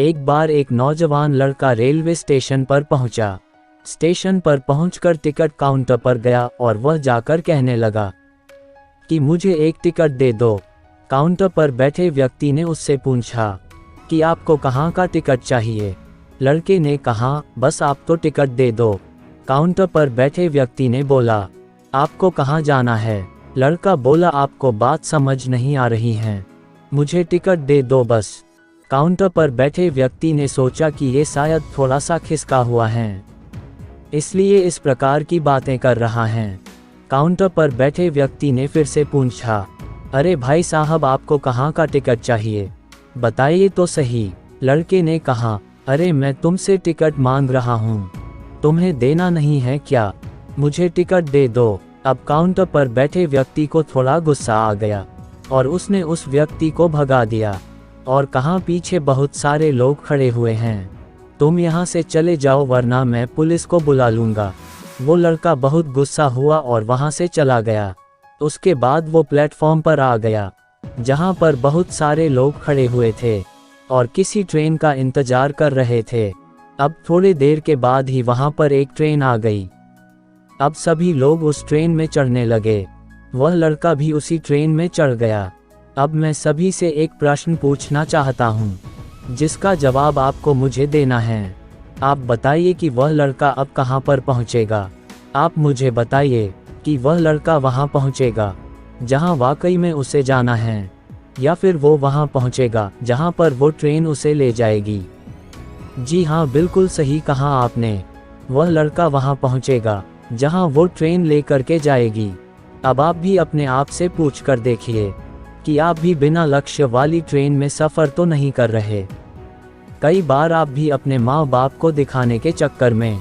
एक बार एक नौजवान लड़का रेलवे स्टेशन पर पहुंचा। स्टेशन पर पहुंचकर टिकट काउंटर पर गया और वह जाकर कहने लगा कि मुझे एक टिकट दे दो। काउंटर पर बैठे व्यक्ति ने उससे पूछा कि आपको कहाँ का टिकट चाहिए। लड़के ने कहा, बस आप तो टिकट दे दो। काउंटर पर बैठे व्यक्ति ने बोला, आपको कहाँ जाना है। लड़का बोला, आपको बात समझ नहीं आ रही है, मुझे टिकट दे दो बस। काउंटर पर बैठे व्यक्ति ने सोचा कि ये शायद थोड़ा सा खिसका हुआ है, इसलिए इस प्रकार की बातें कर रहा है। काउंटर पर बैठे व्यक्ति ने फिर से पूछा, अरे भाई साहब, आपको कहाँ का टिकट चाहिए, बताइए तो सही। लड़के ने कहा, अरे मैं तुमसे टिकट मांग रहा हूँ, तुम्हें देना नहीं है क्या, मुझे टिकट दे दो। अब काउंटर पर बैठे व्यक्ति को थोड़ा गुस्सा आ गया और उसने उस व्यक्ति को भगा दिया और कहा, पीछे बहुत सारे लोग खड़े हुए हैं, तुम यहाँ से चले जाओ वरना मैं पुलिस को बुला लूँगा। वो लड़का बहुत गुस्सा हुआ और वहाँ से चला गया। उसके बाद वो प्लेटफॉर्म पर आ गया जहाँ पर बहुत सारे लोग खड़े हुए थे और किसी ट्रेन का इंतजार कर रहे थे। अब थोड़ी देर के बाद ही वहाँ पर एक ट्रेन आ गई। अब सभी लोग उस ट्रेन में चढ़ने लगे। वह लड़का भी उसी ट्रेन में चढ़ गया। अब मैं सभी से एक प्रश्न पूछना चाहता हूँ, जिसका जवाब आपको मुझे देना है। आप बताइए कि वह लड़का अब कहाँ पर पहुँचेगा। आप मुझे बताइए कि वह लड़का वहाँ पहुँचेगा जहाँ वाकई में उसे जाना है, या फिर वो वहाँ पहुँचेगा जहाँ पर वो ट्रेन उसे ले जाएगी। जी हाँ, बिल्कुल सही कहा आपने। वह लड़का वहाँ पहुँचेगा जहाँ वो ट्रेन लेकर के जाएगी। अब आप भी अपने आप से पूछ कर देखिए कि आप भी बिना लक्ष्य वाली ट्रेन में सफ़र तो नहीं कर रहे। कई बार आप भी अपने माँ बाप को दिखाने के चक्कर में,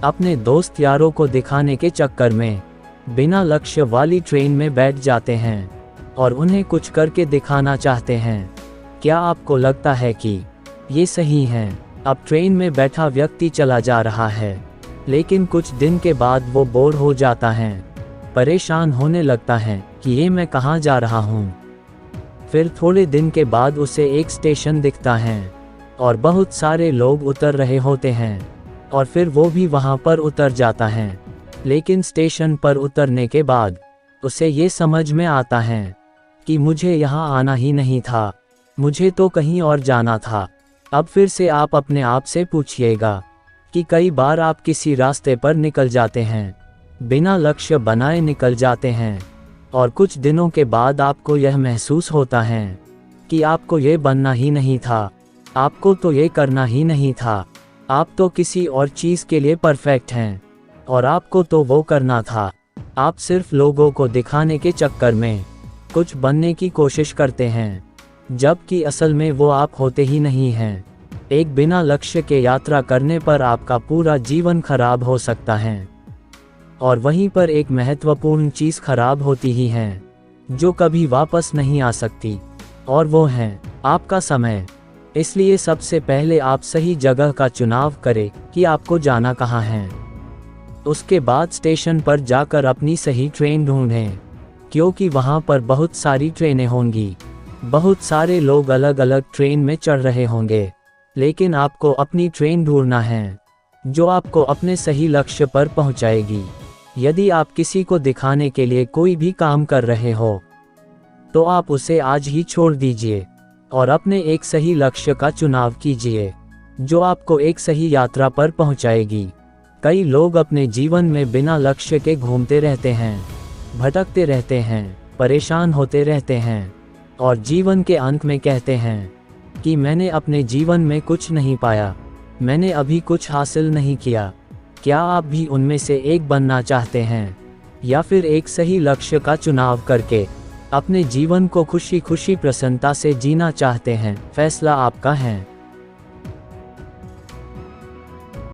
अपने दोस्त यारों को दिखाने के चक्कर में बिना लक्ष्य वाली ट्रेन में बैठ जाते हैं और उन्हें कुछ करके दिखाना चाहते हैं। क्या आपको लगता है कि ये सही है? अब ट्रेन में बैठा व्यक्ति चला जा रहा है, लेकिन कुछ दिन के बाद वो बोर हो जाता है, परेशान होने लगता है कि ये मैं कहाँ जा रहा हूँ। फिर थोड़े दिन के बाद उसे एक स्टेशन दिखता है और बहुत सारे लोग उतर रहे होते हैं और फिर वो भी वहाँ पर उतर जाता है। लेकिन स्टेशन पर उतरने के बाद उसे ये समझ में आता है कि मुझे यहाँ आना ही नहीं था, मुझे तो कहीं और जाना था। अब फिर से आप अपने आप से पूछिएगा कि कई बार आप किसी रास्ते पर निकल जाते हैं, बिना लक्ष्य बनाए निकल जाते हैं और कुछ दिनों के बाद आपको यह महसूस होता है कि आपको ये बनना ही नहीं था, आपको तो ये करना ही नहीं था, आप तो किसी और चीज़ के लिए परफेक्ट हैं और आपको तो वो करना था। आप सिर्फ लोगों को दिखाने के चक्कर में कुछ बनने की कोशिश करते हैं, जबकि असल में वो आप होते ही नहीं हैं। एक बिना लक्ष्य के यात्रा करने पर आपका पूरा जीवन खराब हो सकता है और वहीं पर एक महत्वपूर्ण चीज़ खराब होती ही है जो कभी वापस नहीं आ सकती, और वो है आपका समय। इसलिए सबसे पहले आप सही जगह का चुनाव करें कि आपको जाना कहाँ है। उसके बाद स्टेशन पर जाकर अपनी सही ट्रेन ढूंढें, क्योंकि वहाँ पर बहुत सारी ट्रेनें होंगी, बहुत सारे लोग अलग अलग ट्रेन में चढ़ रहे होंगे, लेकिन आपको अपनी ट्रेन ढूंढना है जो आपको अपने सही लक्ष्य पर पहुँचाएगी। यदि आप किसी को दिखाने के लिए कोई भी काम कर रहे हो तो आप उसे आज ही छोड़ दीजिए और अपने एक सही लक्ष्य का चुनाव कीजिए जो आपको एक सही यात्रा पर पहुंचाएगी। कई लोग अपने जीवन में बिना लक्ष्य के घूमते रहते हैं, भटकते रहते हैं, परेशान होते रहते हैं और जीवन के अंत में कहते हैं कि मैंने अपने जीवन में कुछ नहीं पाया, मैंने अभी कुछ हासिल नहीं किया। क्या आप भी उनमें से एक बनना चाहते हैं, या फिर एक सही लक्ष्य का चुनाव करके अपने जीवन को खुशी खुशी प्रसन्नता से जीना चाहते हैं? फैसला आपका है।